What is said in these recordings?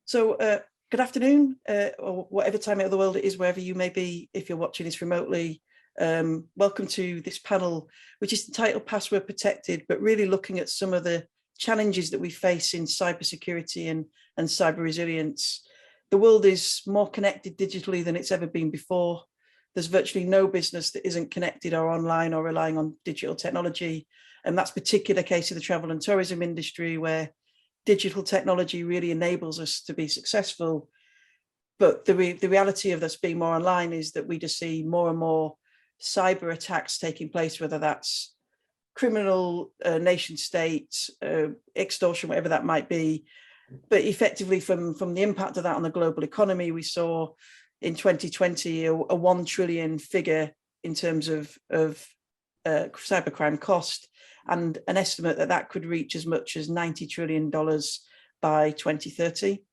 So good afternoon, or whatever time of the world it is, wherever you may be, if you're watching this remotely. Welcome to this panel, which is entitled Password Protected, but really looking at some of the challenges that we face in cybersecurity and cyber resilience. The world is more connected digitally than it's ever been before. There's virtually no business that isn't connected or online or relying on digital technology. And that's particular case of the travel and tourism industry, where digital technology really enables us to be successful. But the reality of us being more online is that we just see more and more cyber attacks taking place, whether that's criminal, nation states, extortion, whatever that might be. But effectively from the impact of that on the global economy, we saw in 2020 a 1 trillion figure in terms of cybercrime cost, and an estimate that could reach as much as $90 trillion by 2030.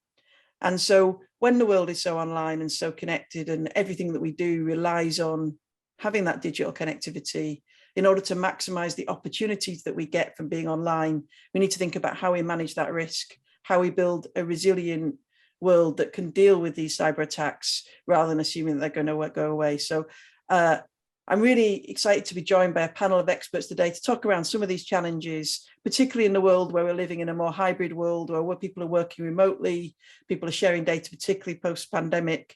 And so when the world is so online and so connected, and everything that we do relies on having that digital connectivity, in order to maximize the opportunities that we get from being online, we need to think about how we manage that risk, how we build a resilient world that can deal with these cyber attacks rather than assuming that they're going to go away. So I'm really excited to be joined by a panel of experts today to talk around some of these challenges, particularly in the world where we're living in a more hybrid world, or where people are working remotely, people are sharing data, particularly post-pandemic.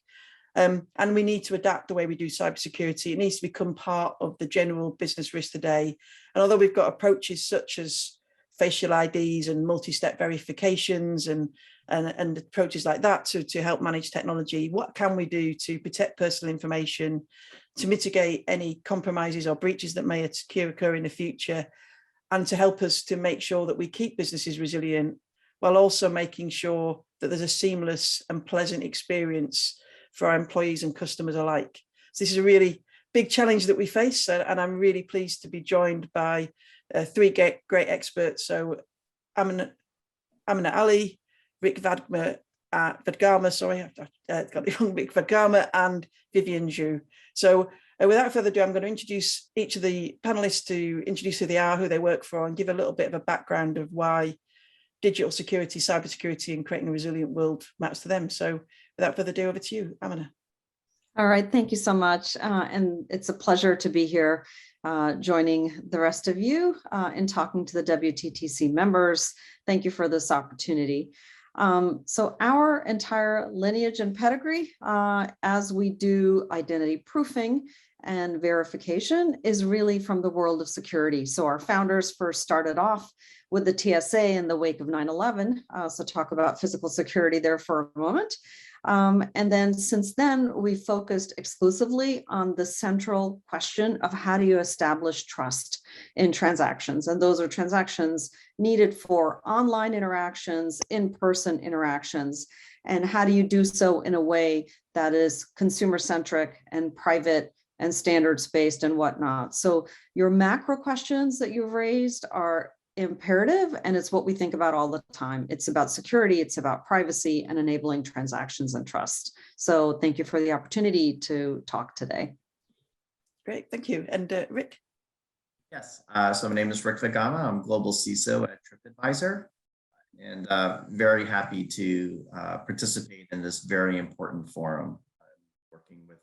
And we need to adapt the way we do cybersecurity. It needs to become part of the general business risk today. And although we've got approaches such as facial IDs and multi-step verifications and approaches like that to help manage technology, what can we do to protect personal information, to mitigate any compromises or breaches that may occur in the future, and to help us to make sure that we keep businesses resilient, while also making sure that there's a seamless and pleasant experience for our employees and customers alike. So this is a really big challenge that we face, and I'm really pleased to be joined by three great experts. So Amena Ali, Rick Vadgama, sorry, I got it wrong, Rick Vadgama, and Vivian Zhou. So without further ado, I'm going to introduce each of the panelists to introduce who they are, who they work for, and give a little bit of a background of why digital security, cybersecurity, and creating a resilient world matters to them. So without further ado, over to you, Amena. All right, thank you so much. And it's a pleasure to be here joining the rest of you in talking to the WTTC members. Thank you for this opportunity. So our entire lineage and pedigree, as we do identity proofing and verification, is really from the world of security. So our founders first started off with the TSA in the wake of 9/11. So talk about physical security there for a moment. And then since then, we focused exclusively on the central question of how do you establish trust in transactions? And those are transactions needed for online interactions, in-person interactions, and how do you do so in a way that is consumer-centric and private and standards-based and whatnot. So your macro questions that you've raised are imperative, and it's what we think about all the time. It's about security, it's about privacy, and enabling transactions and trust. So thank you for the opportunity to talk today. Great, thank you. And Rick? Yes, so my name is Rick Vadgama. I'm Global CISO at Tripadvisor, and very happy to participate in this very important forum, working with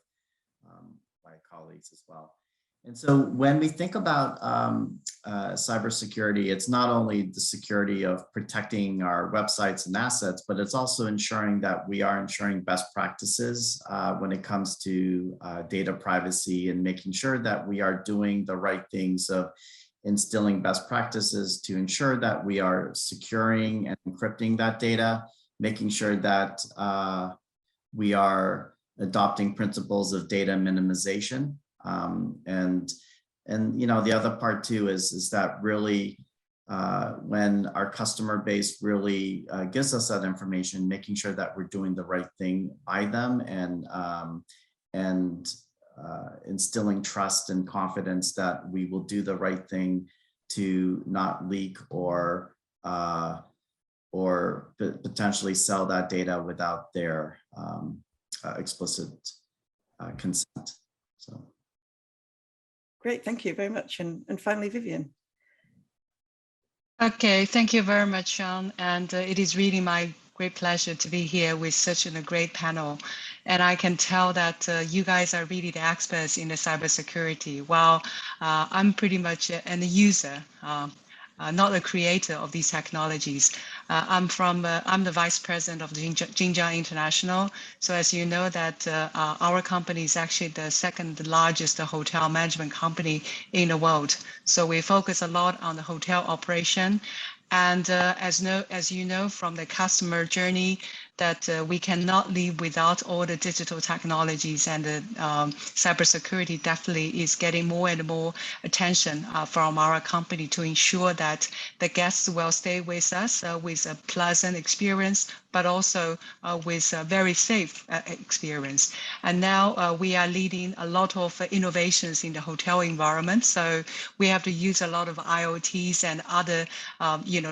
my colleagues as well. And so when we think about cybersecurity, it's not only the security of protecting our websites and assets, but it's also ensuring that we are ensuring best practices when it comes to data privacy, and making sure that we are doing the right things of instilling best practices to ensure that we are securing and encrypting that data, making sure that we are adopting principles of data minimization. And you know, the other part too is that really when our customer base really gives us that information, making sure that we're doing the right thing by them, and instilling trust and confidence that we will do the right thing to not leak or potentially sell that data without their explicit consent. So. Great, thank you very much. And finally, Vivian. Okay, thank you very much, Sean. And it is really my great pleasure to be here with such a great panel. And I can tell that you guys are really the experts in the cybersecurity, while I'm pretty much an user. Not a creator of these technologies. I'm the vice president of the Jiang International. So as you know that our company is actually the second largest hotel management company in the world. So we focus a lot on the hotel operation. And as you know from the customer journey, that we cannot live without all the digital technologies, and cybersecurity definitely is getting more and more attention from our company to ensure that the guests will stay with us with a pleasant experience, but also with a very safe experience. And now we are leading a lot of innovations in the hotel environment. So we have to use a lot of IoTs and other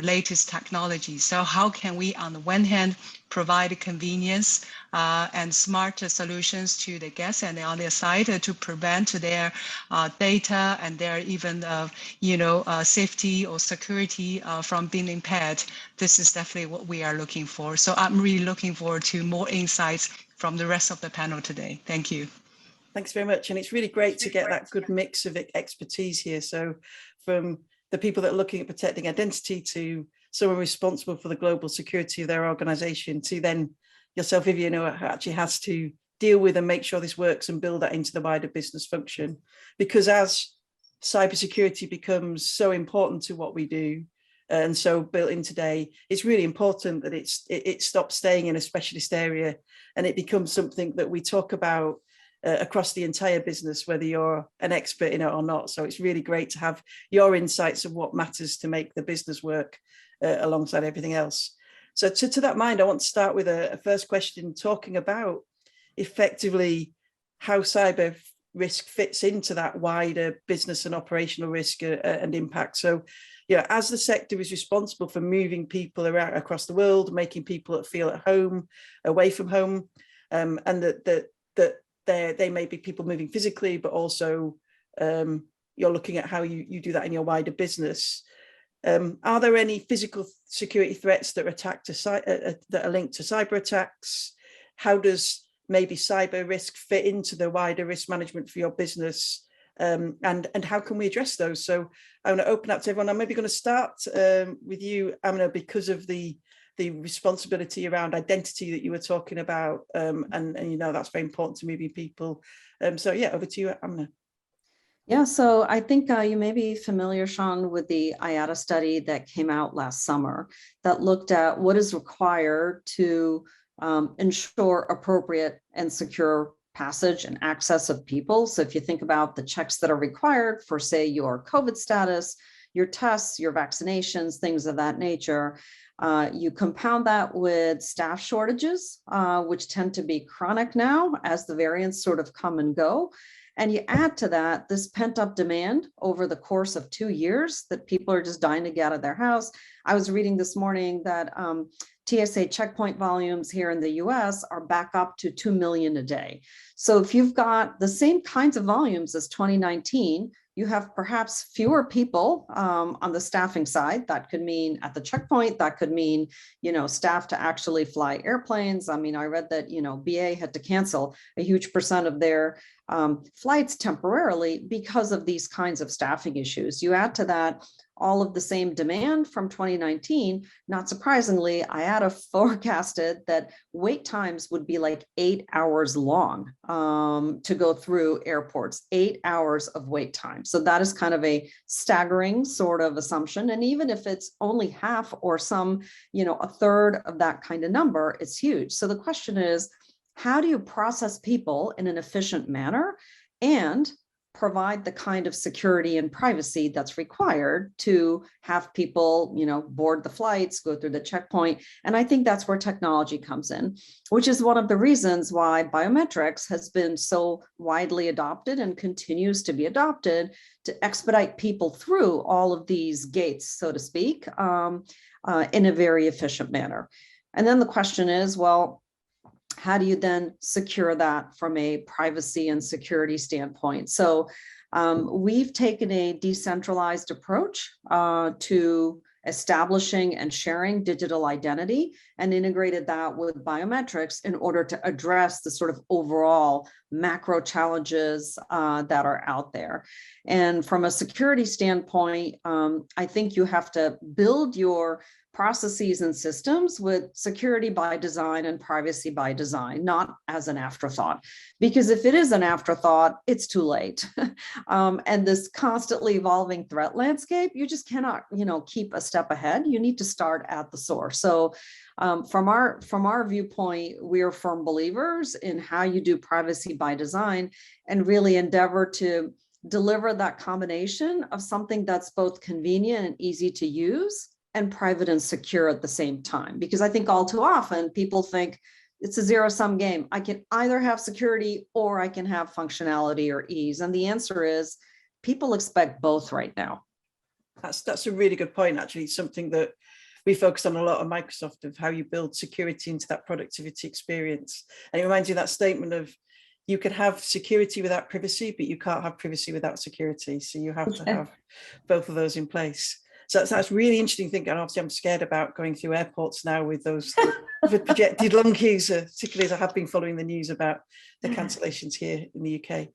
latest technologies. So how can we, on the one hand, provide convenience and smart solutions to the guests, and on their side to prevent their data and their even safety or security from being impaired. This is definitely what we are looking for. So I'm really looking forward to more insights from the rest of the panel today. Thank you. Thanks very much. And it's really great to get that good mix of expertise here. So from the people that are looking at protecting identity to someone responsible for the global security of their organization, to then yourself, Vivian, who actually has to deal with and make sure this works and build that into the wider business function. Because as cybersecurity becomes so important to what we do and so built in today, it's really important that it stops staying in a specialist area and it becomes something that we talk about across the entire business, whether you're an expert in it or not. So it's really great to have your insights of what matters to make the business work alongside everything else. So to that mind, I want to start with a first question talking about effectively how cyber risk fits into that wider business and operational risk and impact. So, as the sector is responsible for moving people around across the world, making people feel at home, away from home, and that they may be people moving physically, but also you're looking at how you do that in your wider business. Are there any physical security threats that are linked to cyber attacks? How does maybe cyber risk fit into the wider risk management for your business? And how can we address those? So I'm going to open up to everyone. I'm maybe going to start with you, Amena, because of the responsibility around identity that you were talking about. And that's very important to moving people. So yeah, over to you, Amena. Yeah, so I think you may be familiar, Sean, with the IATA study that came out last summer that looked at what is required to ensure appropriate and secure passage and access of people. So if you think about the checks that are required for, say, your COVID status, your tests, your vaccinations, things of that nature, you compound that with staff shortages, which tend to be chronic now as the variants sort of come and go. And you add to that this pent-up demand over the course of 2 years that people are just dying to get out of their house. I was reading this morning that TSA checkpoint volumes here in the US are back up to 2 million a day. So if you've got the same kinds of volumes as 2019, you have perhaps fewer people on the staffing side. That could mean at the checkpoint, that could mean, staff to actually fly airplanes. I mean, I read that, BA had to cancel a huge percent of their flights temporarily because of these kinds of staffing issues. You add to that all of the same demand from 2019, not surprisingly, IATA forecasted that wait times would be like 8 hours long to go through airports, 8 hours of wait time. So that is kind of a staggering sort of assumption. And even if it's only half or some, a third of that kind of number, it's huge. So the question is, how do you process people in an efficient manner and provide the kind of security and privacy that's required to have people, board the flights, go through the checkpoint? And I think that's where technology comes in, which is one of the reasons why biometrics has been so widely adopted and continues to be adopted to expedite people through all of these gates, so to speak, in a very efficient manner. And then the question is, well, how do you then secure that from a privacy and security standpoint? So we've taken a decentralized approach to establishing and sharing digital identity, and integrated that with biometrics in order to address the sort of overall macro challenges that are out there. And from a security standpoint, I think you have to build your processes and systems with security by design and privacy by design, not as an afterthought. Because if it is an afterthought, it's too late. And this constantly evolving threat landscape, you just cannot, keep a step ahead. You need to start at the source. So from our viewpoint, we are firm believers in how you do privacy by design and really endeavor to deliver that combination of something that's both convenient and easy to use and private and secure at the same time. Because I think all too often people think it's a zero-sum game. I can either have security or I can have functionality or ease. And the answer is people expect both right now. That's a really good point, actually. Something that we focus on a lot at Microsoft, of how you build security into that productivity experience. And it reminds you of that statement of, you can have security without privacy, but you can't have privacy without security. So you have to have both of those in place. So that's really interesting thing. And obviously I'm scared about going through airports now with those with projected long queues, particularly as I have been following the news about the cancellations here in the UK.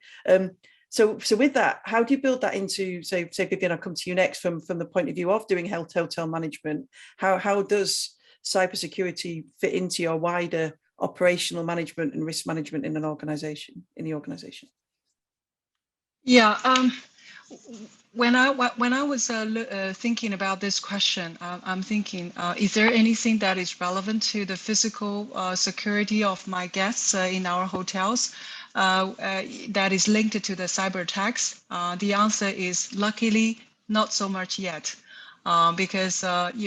So with that, how do you build that into, say Vivian, I'll come to you next from the point of view of doing health hotel management. How does cybersecurity fit into your wider operational management and risk management in the organization? Yeah. When I was thinking about this question, I'm thinking, is there anything that is relevant to the physical security of my guests in our hotels that is linked to the cyber attacks? The answer is luckily not so much yet, because our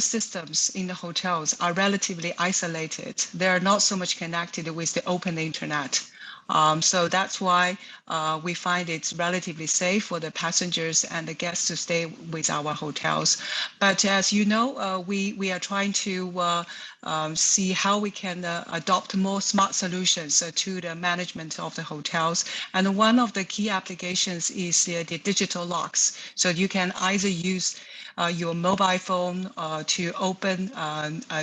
systems in the hotels are relatively isolated. They are not so much connected with the open internet. So that's why we find it's relatively safe for the passengers and the guests to stay with our hotels. But as you know, we are trying to see how we can adopt more smart solutions to the management of the hotels. And one of the key applications is the digital locks. So you can either use your mobile phone to open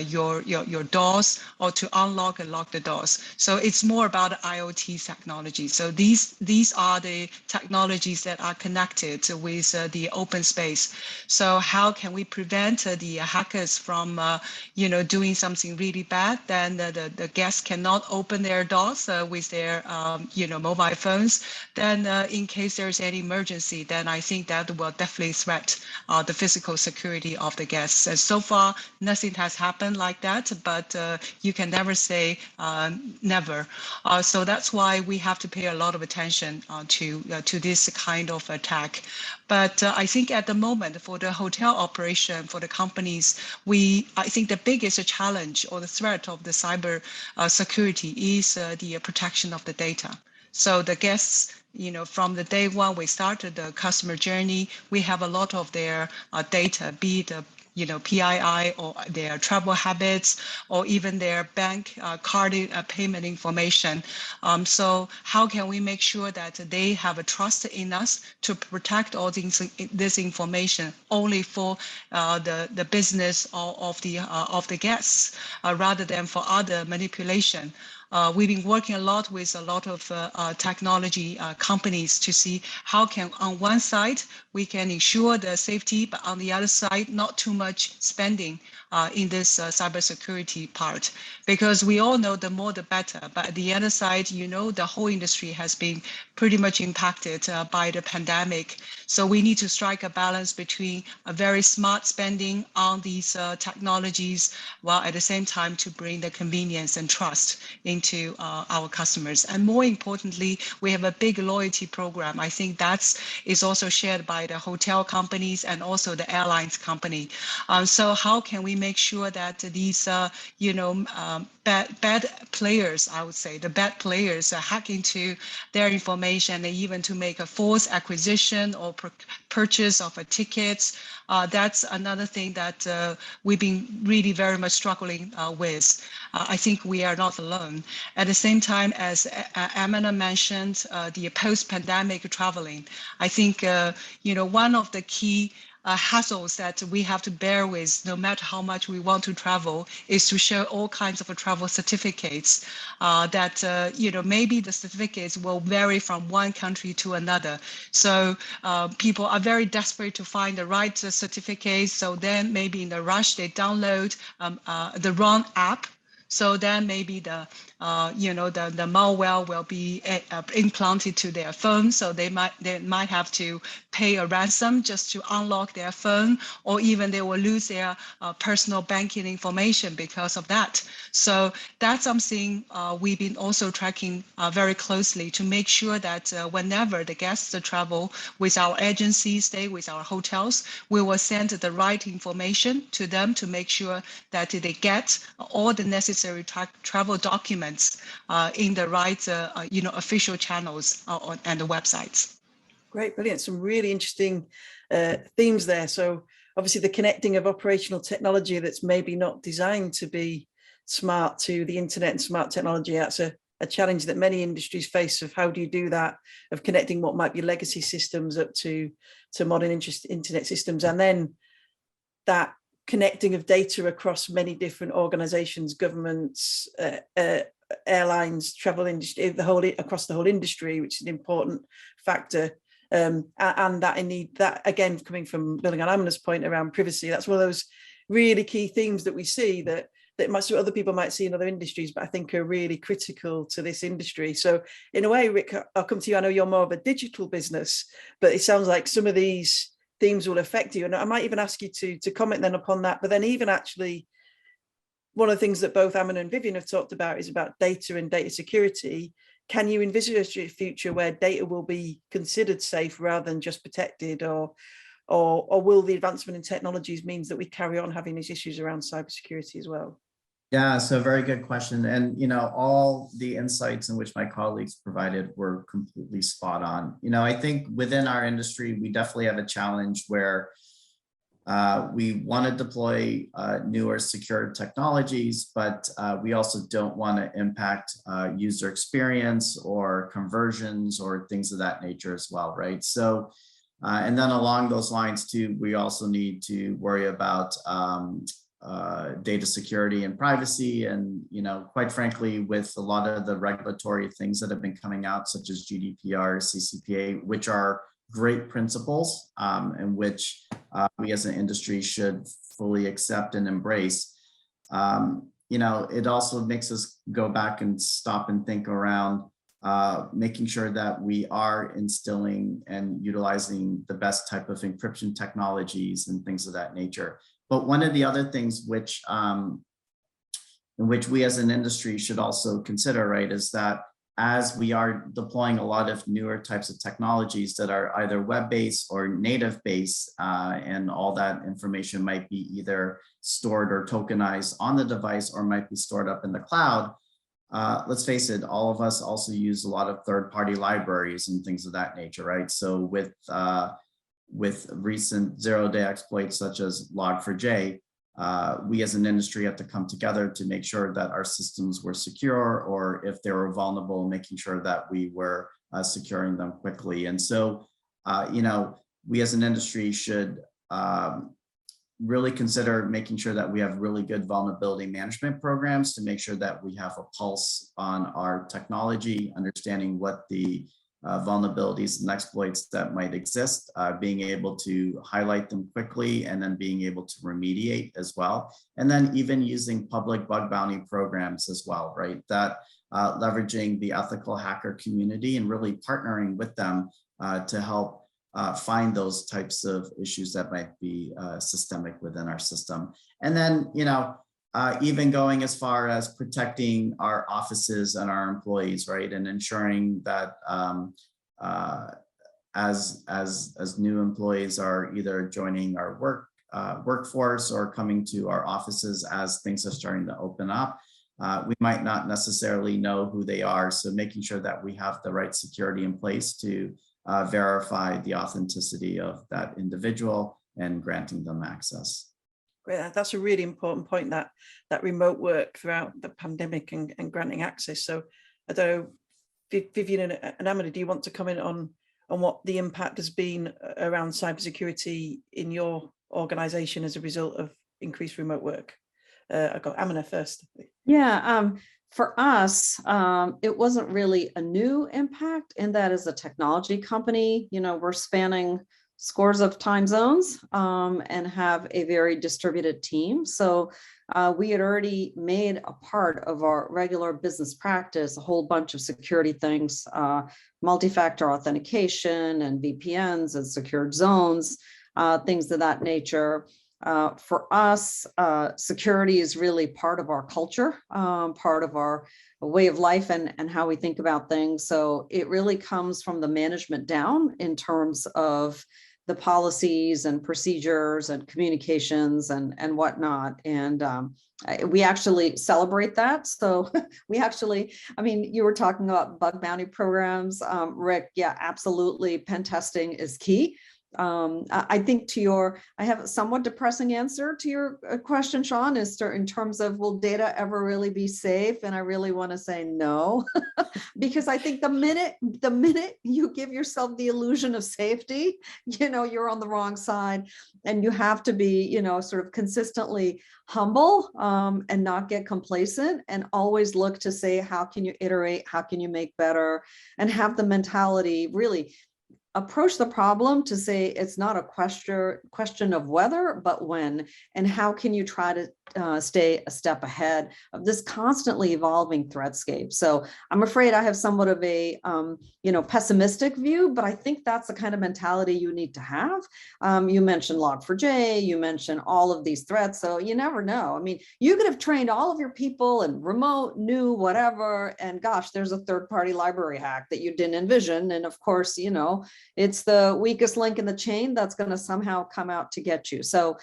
your doors or to unlock and lock the doors. So it's more about IoT technology. So these are the technologies that are connected with the open space. So how can we prevent the hackers from doing something really bad? Then the guests cannot open their doors with their mobile phones. Then in case there's any emergency, then I think that will definitely threat the physical security of the guests. And so far, nothing has happened like that, but you can never say never. So that's why we have to pay a lot of attention to this kind of attack. But I think at the moment for the hotel operation, for the companies, I think the biggest challenge or the threat of the cyber security is the protection of the data. So the guests, from the day one we started the customer journey, we have a lot of their data, be it PII or their travel habits or even their bank card payment information. So how can we make sure that they have a trust in us to protect all this information only for the business of the guests rather than for other manipulation? We've been working a lot with a lot of technology companies to see how can, on one side, we can ensure the safety, but on the other side, not too much spending in this cybersecurity part, because we all know the more the better. But at the other side, the whole industry has been pretty much impacted by the pandemic. So we need to strike a balance between a very smart spending on these technologies, while at the same time to bring the convenience and trust into our customers. And more importantly, we have a big loyalty program. I think is also shared by the hotel companies and also the airlines company. So how can we make sure that these, bad players, I would say, the bad players hack into their information and even to make a false acquisition or purchase of tickets. That's another thing that we've been really very much struggling with. I think we are not alone. At the same time, as Amena mentioned, the post-pandemic traveling, I think one of the key hassles that we have to bear with, no matter how much we want to travel, is to show all kinds of travel certificates that, maybe the certificates will vary from one country to another. So people are very desperate to find the right certificates. So then maybe in the rush, they download the wrong app. So then maybe the malware will be implanted to their phone. So they might have to pay a ransom just to unlock their phone, or even they will lose their personal banking information because of that. So that's something we've been also tracking very closely to make sure that whenever the guests travel with our agency, stay with our hotels, we will send the right information to them to make sure that they get all the necessary travel documents in the right, official channels and the websites. Great, brilliant. Some really interesting themes there. So obviously the connecting of operational technology that's maybe not designed to be smart to the internet and smart technology. That's a challenge that many industries face, of how do you do that, of connecting what might be legacy systems up to modern internet systems, and then that connecting of data across many different organizations, governments, airlines, travel industry, across the whole industry, which is an important factor. And that again, coming from building on Amena's point around privacy, that's one of those really key themes that we see that other people might see in other industries, but I think are really critical to this industry. So in a way, Rick, I'll come to you. I know you're more of a digital business, but it sounds like some of these themes will affect you. And I might even ask you to comment then upon that. But then even actually, one of the things that both Amena and Vivian have talked about is about data and data security. Can you envisage a future where data will be considered safe rather than just protected, or will the advancement in technologies means that we carry on having these issues around cybersecurity as well? Yeah, so very good question. And, all the insights in which my colleagues provided were completely spot on. I think within our industry, we definitely have a challenge where we want to deploy newer secure technologies, but we also don't want to impact user experience or conversions or things of that nature as well, right? So, and then along those lines too, we also need to worry about data security and privacy. And, quite frankly, with a lot of the regulatory things that have been coming out, such as GDPR, CCPA, which are great principles and which we as an industry should fully accept and embrace. It also makes us go back and stop and think around making sure that we are instilling and utilizing the best type of encryption technologies and things of that nature. But one of the other things which in which we as an industry should also consider, right, is that as we are deploying a lot of newer types of technologies that are either web-based or native-based, and all that information might be either stored or tokenized on the device or might be stored up in the cloud. Let's face it, all of us also use a lot of third-party libraries and things of that nature, right? So with recent zero-day exploits such as Log4j, we as an industry have to come together to make sure that our systems were secure, or if they were vulnerable, making sure that we were securing them quickly. And so, we as an industry should really consider making sure that we have really good vulnerability management programs to make sure that we have a pulse on our technology, understanding what the vulnerabilities and exploits that might exist, being able to highlight them quickly, and then being able to remediate as well. And then even using public bug bounty programs as well, right? That leveraging the ethical hacker community and really partnering with them to help find those types of issues that might be systemic within our system. And then, even going as far as protecting our offices and our employees, right, and ensuring that as new employees are either joining our workforce or coming to our offices as things are starting to open up, we might not necessarily know who they are. So making sure that we have the right security in place to verify the authenticity of that individual and granting them access. Great. That's a really important point, that remote work throughout the pandemic and granting access. So I don't know, Vivian and Amena, do you want to comment on what the impact has been around cybersecurity in your organization as a result of increased remote work? I got Amena first. Yeah, for us, it wasn't really a new impact, in that as a technology company, we're spanning scores of time zones and have a very distributed team. So we had already made a part of our regular business practice a whole bunch of security things, multi-factor authentication and VPNs and secured zones, things of that nature. For us, security is really part of our culture, part of our way of life and how we think about things. So it really comes from the management down in terms of the policies and procedures and communications and whatnot. And we actually celebrate that. So we actually, you were talking about bug bounty programs, Rick. Yeah, absolutely. Pen testing is key. I think I have a somewhat depressing answer to your question, Sean, is in terms of, will data ever really be safe? And I really want to say no, because I think the minute you give yourself the illusion of safety, you're on the wrong side, and you have to be, sort of consistently humble and not get complacent, and always look to say, how can you iterate? How can you make better? And have the mentality really approach the problem to say it's not a question of whether, but when, and how can you try to stay a step ahead of this constantly evolving threatscape. So I'm afraid I have somewhat of a pessimistic view, but I think that's the kind of mentality you need to have. You mentioned Log4j, you mentioned all of these threats, so you never know. You could have trained all of your people in remote, new, whatever, and gosh, there's a third-party library hack that you didn't envision, and of course, it's the weakest link in the chain that's going to somehow come out to get you. So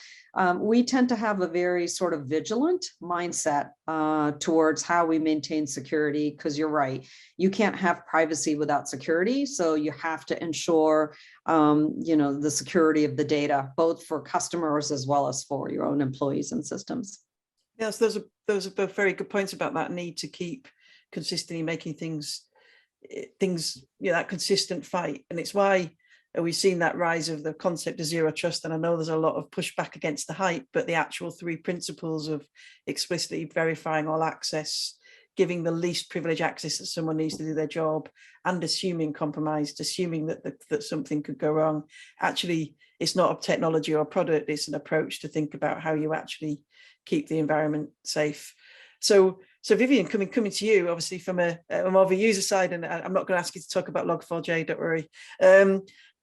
we tend to have a very sort of vigilant mindset towards how we maintain security, because you're right, you can't have privacy without security. So you have to ensure, the security of the data, both for customers as well as for your own employees and systems. Yes, those are both very good points about that need to keep consistently making things, that consistent fight. And it's why we've seen that rise of the concept of zero trust. And I know there's a lot of pushback against the hype, but the actual 3 principles of explicitly verifying all access, giving the least privilege access that someone needs to do their job, and assuming compromised, assuming that something could go wrong. Actually, it's not a technology or a product, it's an approach to think about how you actually keep the environment safe. So Vivian, coming to you, obviously from a more of a user side, and I'm not going to ask you to talk about Log4j, don't worry.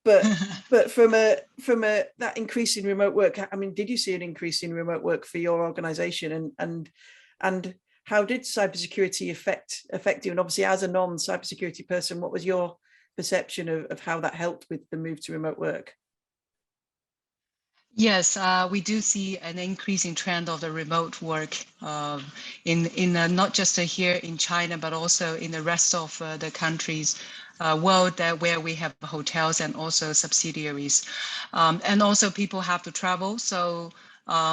But from that increase in remote work, did you see an increase in remote work for your organization, and how did cybersecurity affect you? And obviously, as a non-cybersecurity person, what was your perception of how that helped with the move to remote work? Yes, we do see an increasing trend of the remote work in not just here in China, but also in the rest of the countries world where we have hotels and also subsidiaries. And also people have to travel, so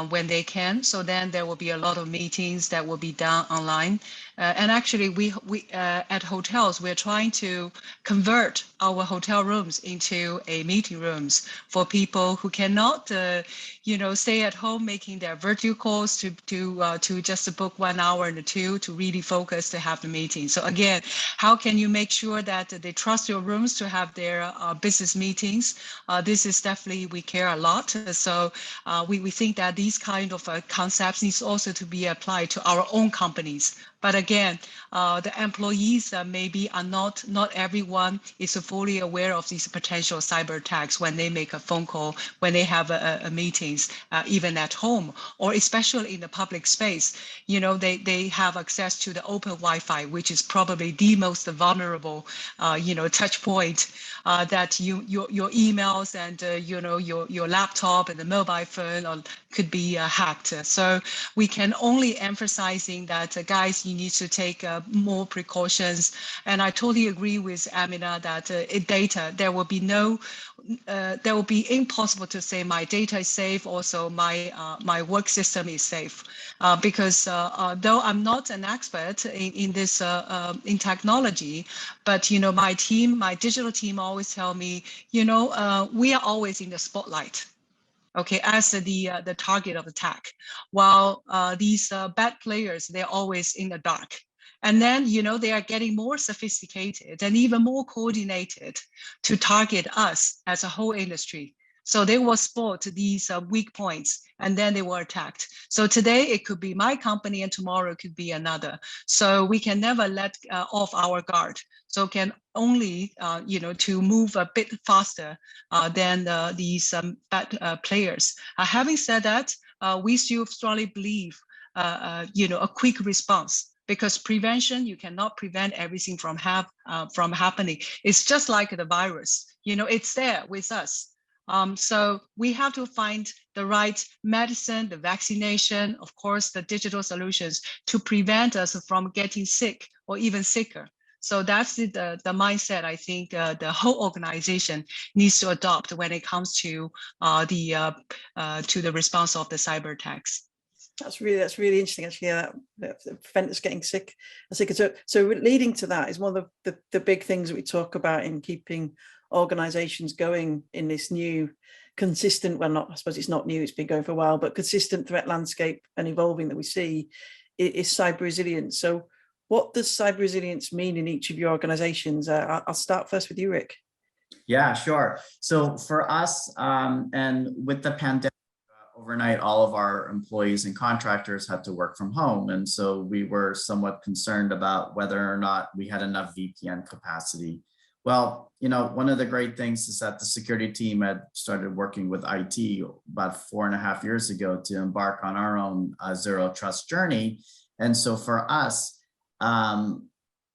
when they can. So then there will be a lot of meetings that will be done online. And actually, we at hotels, we're trying to convert our hotel rooms into meeting rooms for people who cannot, stay at home making their virtual calls to just book 1 hour and 2 to really focus to have the meeting. So again, how can you make sure that they trust your rooms to have their business meetings? This is definitely, we care a lot. So we think that these kind of concepts needs also to be applied to our own companies. But again, the employees maybe are not everyone is fully aware of these potential cyber attacks when they make a phone call, when they have meetings, even at home, or especially in the public space. They have access to the open Wi-Fi, which is probably the most vulnerable, touch point that your emails and your laptop and the mobile phone or could be hacked. So we can only emphasizing that, guys, you need to take more precautions. And I totally agree with Amena that data, there will be impossible to say my data is safe, also my work system is safe, because though I'm not an expert in this in technology, but my team, my digital team always tell me, we are always in the spotlight, okay, as the target of attack, while these bad players, they're always in the dark. And then, they are getting more sophisticated and even more coordinated to target us as a whole industry. So they will spot these weak points, and then they were attacked. So today it could be my company, and tomorrow it could be another. So we can never let off our guard. So can only, to move a bit faster than these bad players. Having said that, we still strongly believe, a quick response. Because prevention, you cannot prevent everything from happening. It's just like the virus, it's there with us. So we have to find the right medicine, the vaccination, of course, the digital solutions to prevent us from getting sick or even sicker. So that's the mindset I think the whole organization needs to adopt when it comes to the response of the cyber attacks. That's really interesting, actually. Yeah, that prevent us getting sick. So leading to that is one of the big things that we talk about in keeping organizations going in this new consistent, well, not, I suppose it's not new, it's been going for a while, but consistent threat landscape and evolving that we see is cyber resilience. So what does cyber resilience mean in each of your organizations? I'll start first with you, Rick. Yeah, sure. So for us, and with the pandemic, overnight, all of our employees and contractors had to work from home. And so we were somewhat concerned about whether or not we had enough VPN capacity. Well, one of the great things is that the security team had started working with IT about 4.5 years ago to embark on our own zero trust journey. And so for us, when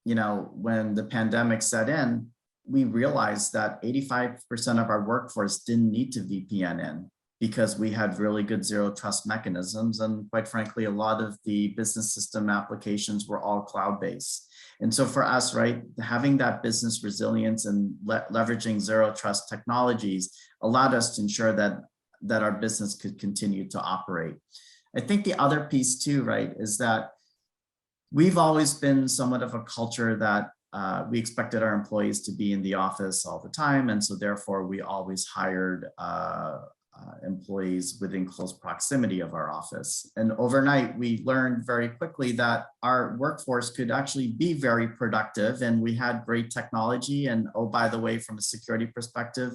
the pandemic set in, we realized that 85% of our workforce didn't need to VPN in, because we had really good zero trust mechanisms. And quite frankly, a lot of the business system applications were all cloud-based. And so for us, right, having that business resilience and leveraging zero trust technologies allowed us to ensure that our business could continue to operate. I think the other piece too, right, is that we've always been somewhat of a culture that we expected our employees to be in the office all the time. And so therefore we always hired employees within close proximity of our office. And overnight, we learned very quickly that our workforce could actually be very productive, and we had great technology. And oh, by the way, from a security perspective,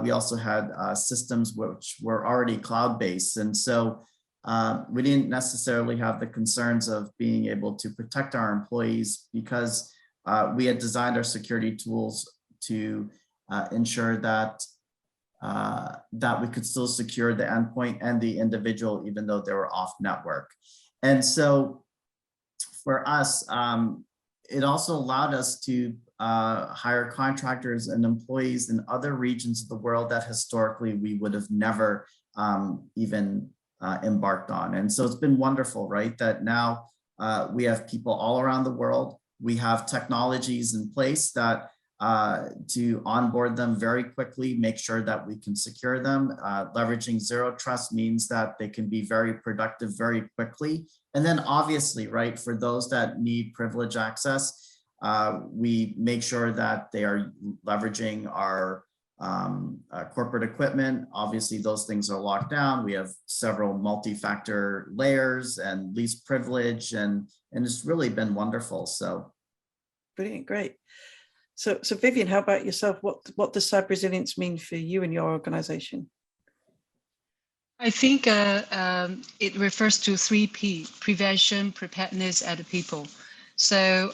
we also had systems which were already cloud-based. And so we didn't necessarily have the concerns of being able to protect our employees, because we had designed our security tools to ensure that we could still secure the endpoint and the individual, even though they were off network. And so for us, it also allowed us to hire contractors and employees in other regions of the world that historically we would have never even embarked on. And so it's been wonderful, right? That now we have people all around the world. We have technologies in place that to onboard them very quickly, make sure that we can secure them. Leveraging zero trust means that they can be very productive very quickly. And then obviously, right, for those that need privilege access, we make sure that they are leveraging our corporate equipment. Obviously, those things are locked down. We have several multi-factor layers and least privilege, and it's really been wonderful. So brilliant, great. So Vivian, how about yourself? What does cyber resilience mean for you and your organization? I think it refers to 3P: prevention, preparedness, and people. So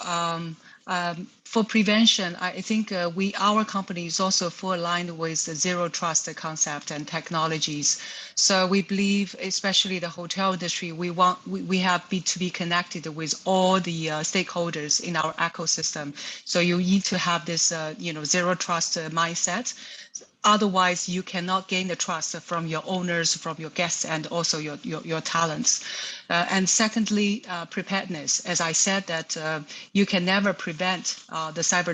for prevention, I think our company is also full aligned with the zero trust concept and technologies. So we believe, especially the hotel industry, we have to be connected with all the stakeholders in our ecosystem. So you need to have this zero trust mindset. Otherwise, you cannot gain the trust from your owners, from your guests, and also your talents. And secondly, preparedness. As I said, that you can never prevent the cyber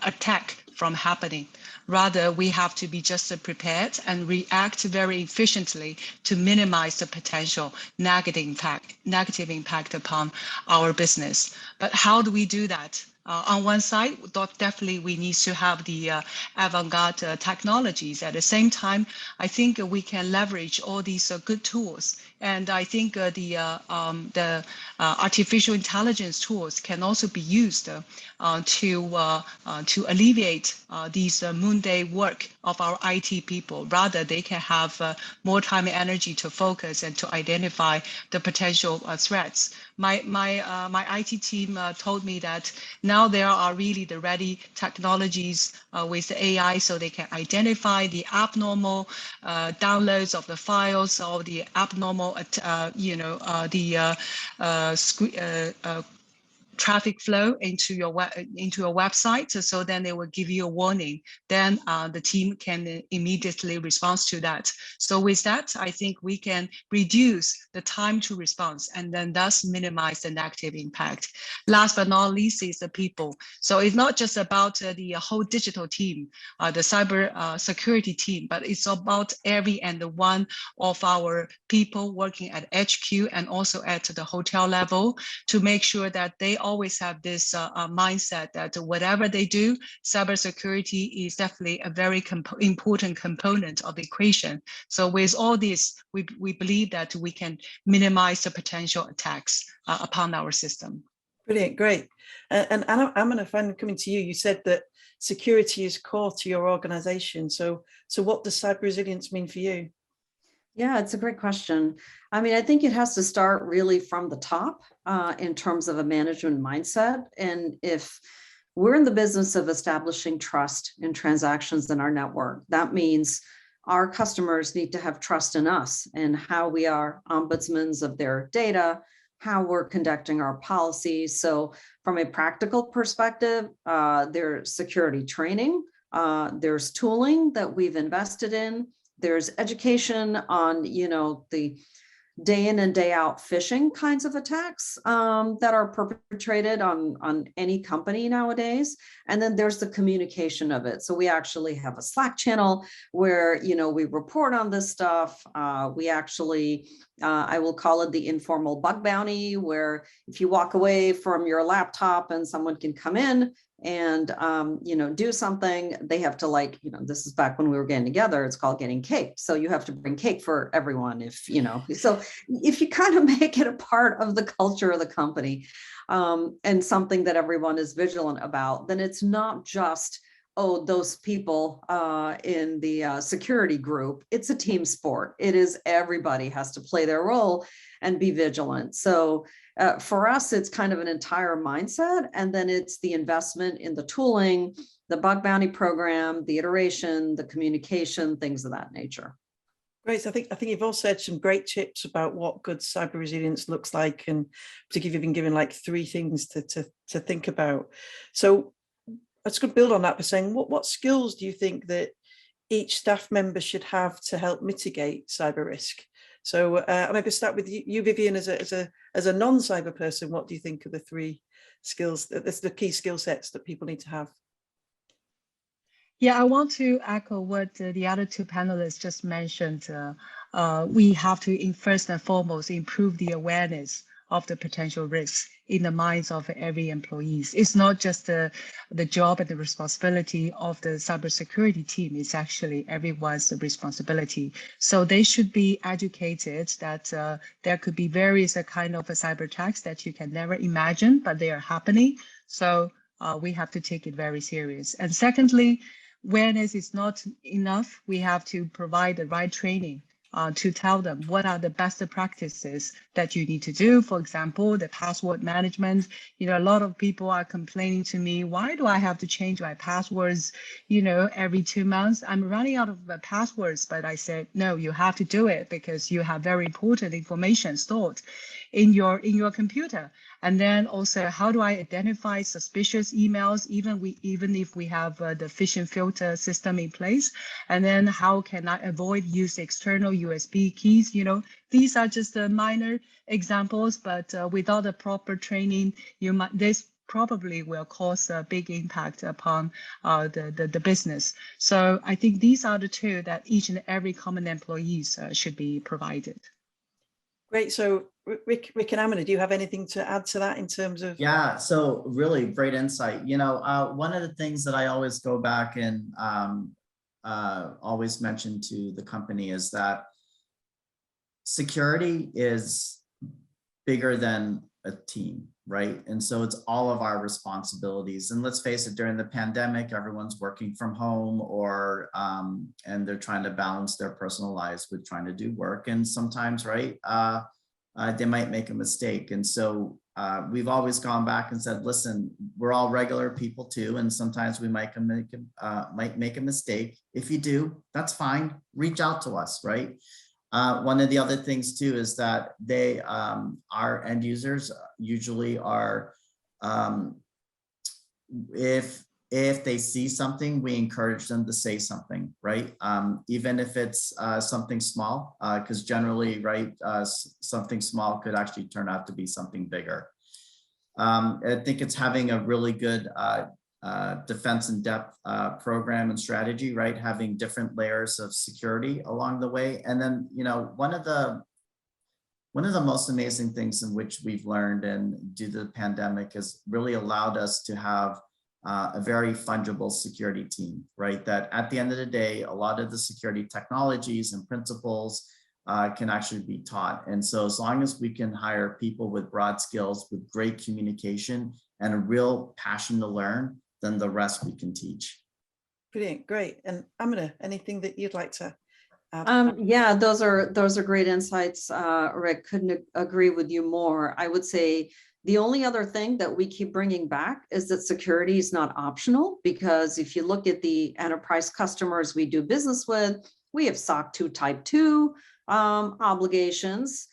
attack from happening. Rather, we have to be just prepared and react very efficiently to minimize the potential negative impact upon our business. But how do we do that? On one side, definitely we need to have the avant-garde technologies. At the same time, I think we can leverage all these good tools. And I think the artificial intelligence tools can also be used to alleviate these noonday work of our IT people. Rather, they can have more time and energy to focus and to identify the potential threats. My IT team told me that now there are really the ready technologies with the AI, so they can identify the abnormal downloads of the files or the abnormal, traffic flow into your website. So then they will give you a warning. Then the team can immediately respond to that. So with that, I think we can reduce the time to response and then thus minimize the negative impact. Last but not least is the people. So it's not just about the whole digital team, the cyber security team, but it's about every and one of our people working at HQ and also at the hotel level to make sure that they always have this mindset that whatever they do, cybersecurity is definitely a very important component of the equation. So with all this, we believe that we can minimize the potential attacks upon our system. Brilliant, great. And Anna, I'm going to find coming to you. You said that security is core to your organization. So what does cyber resilience mean for you? Yeah, it's a great question. I mean, I think it has to start really from the top in terms of a management mindset. And if we're in the business of establishing trust in transactions in our network, that means our customers need to have trust in us and how we are ombudsmen of their data, how we're conducting our policies. So from a practical perspective, there's security training, there's tooling that we've invested in. There's education on, the day in and day out phishing kinds of attacks that are perpetrated on any company nowadays. And then there's the communication of it. So we actually have a Slack channel where, we report on this stuff. We actually, I will call it the informal bug bounty, where if you walk away from your laptop and someone can come in and, do something, they have to this is back when we were getting together, it's called getting cake. So you have to bring cake for everyone so if you kind of make it a part of the culture of the company and something that everyone is vigilant about, then it's not just, those people in the security group. It's a team sport. It is everybody has to play their role and be vigilant. So for us, it's kind of an entire mindset. And then it's the investment in the tooling, the bug bounty program, the iteration, the communication, things of that nature. Great. So I think you've all said some great tips about what good cyber resilience looks like, and particularly you've been given 3 things to think about. So I was going to build on that by saying, what skills do you think that each staff member should have to help mitigate cyber risk? So I'm going to start with you, Vivian, as a non-cyber person. What do you think are the 3 skills, that's the key skill sets that people need to have? Yeah, I want to echo what the other 2 panelists just mentioned. We have to, first and foremost, improve the awareness of the potential risks in the minds of every employee. It's not just the job and the responsibility of the cybersecurity team, it's actually everyone's responsibility. So they should be educated that there could be various kind of cyber attacks that you can never imagine, but they are happening. So we have to take it very serious. And secondly, awareness is not enough. We have to provide the right training to tell them what are the best practices that you need to do. For example, the password management. A lot of people are complaining to me, why do I have to change my passwords, every 2 months? I'm running out of passwords. But I said, no, you have to do it because you have very important information stored in your computer. And then also, how do I identify suspicious emails, even if we have the phishing filter system in place? And then how can I avoid use external USB keys? You know, these are just minor examples, but without the proper training, this probably will cause a big impact upon the business. So I think these are the two that each and every common employees should be provided. Great. So Rick and Amena, do you have anything to add to that in terms of? Yeah, so really great insight. You know, one of the things that I always go back and always mention to the company is that security is bigger than a team, right? And so it's all of our responsibilities. And let's face it, during the pandemic, everyone's working from home or and they're trying to balance their personal lives with trying to do work. And sometimes, right, they might make a mistake. And so we've always gone back and said, listen, we're all regular people too. And sometimes we might make a mistake. If you do, that's fine. Reach out to us, right? One of the other things too is that they, our end users usually are, if they see something, we encourage them to say something, right? Even if it's something small, because generally, right, something small could actually turn out to be something bigger. I think it's having a really good defense in depth program and strategy, right? Having different layers of security along the way. And then, you know, one of the most amazing things in which we've learned and due to the pandemic has really allowed us to have a very fungible security team, right? That at the end of the day, a lot of the security technologies and principles can actually be taught. And so as long as we can hire people with broad skills, with great communication and a real passion to learn, then the rest we can teach. Brilliant, great. And Amena, anything that you'd like to add? Yeah, those are great insights, Rick. Couldn't agree with you more. I would say the only other thing that we keep bringing back is that security is not optional, because if you look at the enterprise customers we do business with, we have SOC 2 Type 2 obligations.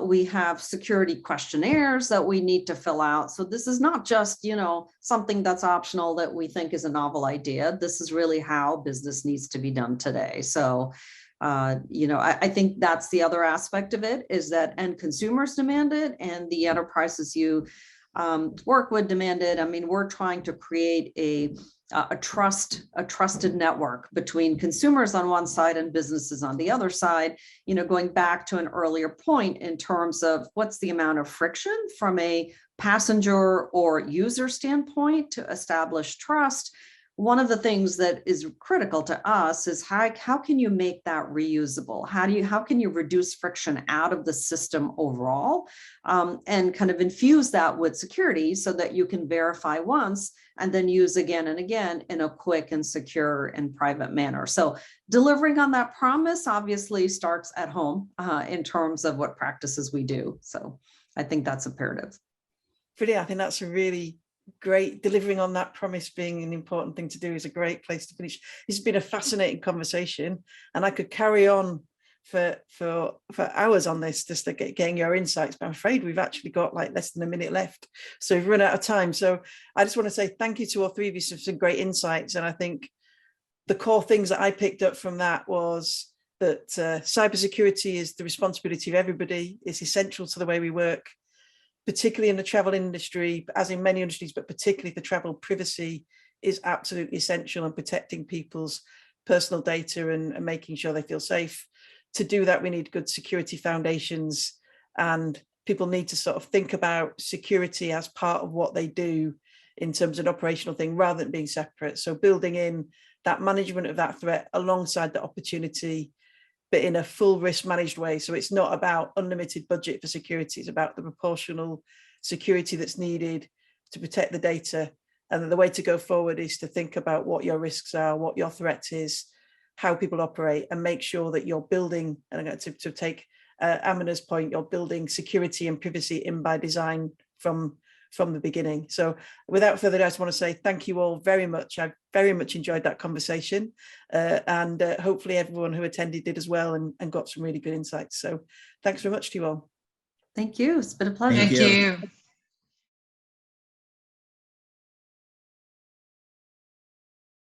We have security questionnaires that we need to fill out. So this is not just, you know, something that's optional that we think is a novel idea. This is really how business needs to be done today. So, you know, I think that's the other aspect of it, is that end consumers demand it and the enterprises you work with demand it. I mean, we're trying to create a trusted network between consumers on one side and businesses on the other side. You know, going back to an earlier point in terms of what's the amount of friction from a passenger or user standpoint to establish trust. One of the things that is critical to us is how can you make that reusable? How can you reduce friction out of the system overall, and kind of infuse that with security so that you can verify once and then use again and again in a quick and secure and private manner. So delivering on that promise obviously starts at home in terms of what practices we do. So I think that's imperative. Brilliant. I think that's a really great, delivering on that promise being an important thing to do is a great place to finish. This has been a fascinating conversation, and I could carry on for hours on this, just getting your insights, but I'm afraid we've actually got like less than a minute left, so we've run out of time. So I just want to say thank you to all three of you for some great insights. And I think the core things that I picked up from that was that cybersecurity is the responsibility of everybody. It's essential to the way we work, particularly in the travel industry, as in many industries, but particularly the travel. Privacy is absolutely essential, and protecting people's personal data and making sure they feel safe. To do that, we need good security foundations, and people need to sort of think about security as part of what they do in terms of an operational thing rather than being separate. So building in that management of that threat alongside the opportunity, but in a full risk managed way. So it's not about unlimited budget for security, it's about the proportional security that's needed to protect the data. And the way to go forward is to think about what your risks are, what your threat is, how people operate, and make sure that you're building, and I'm going to take Amena's point, you're building security and privacy in by design from the beginning. So without further ado, I just want to say thank you all very much. I very much enjoyed that conversation, and hopefully everyone who attended did as well, and got some really good insights. So thanks very much to you all. Thank you. It's been a pleasure. Thank Thank you.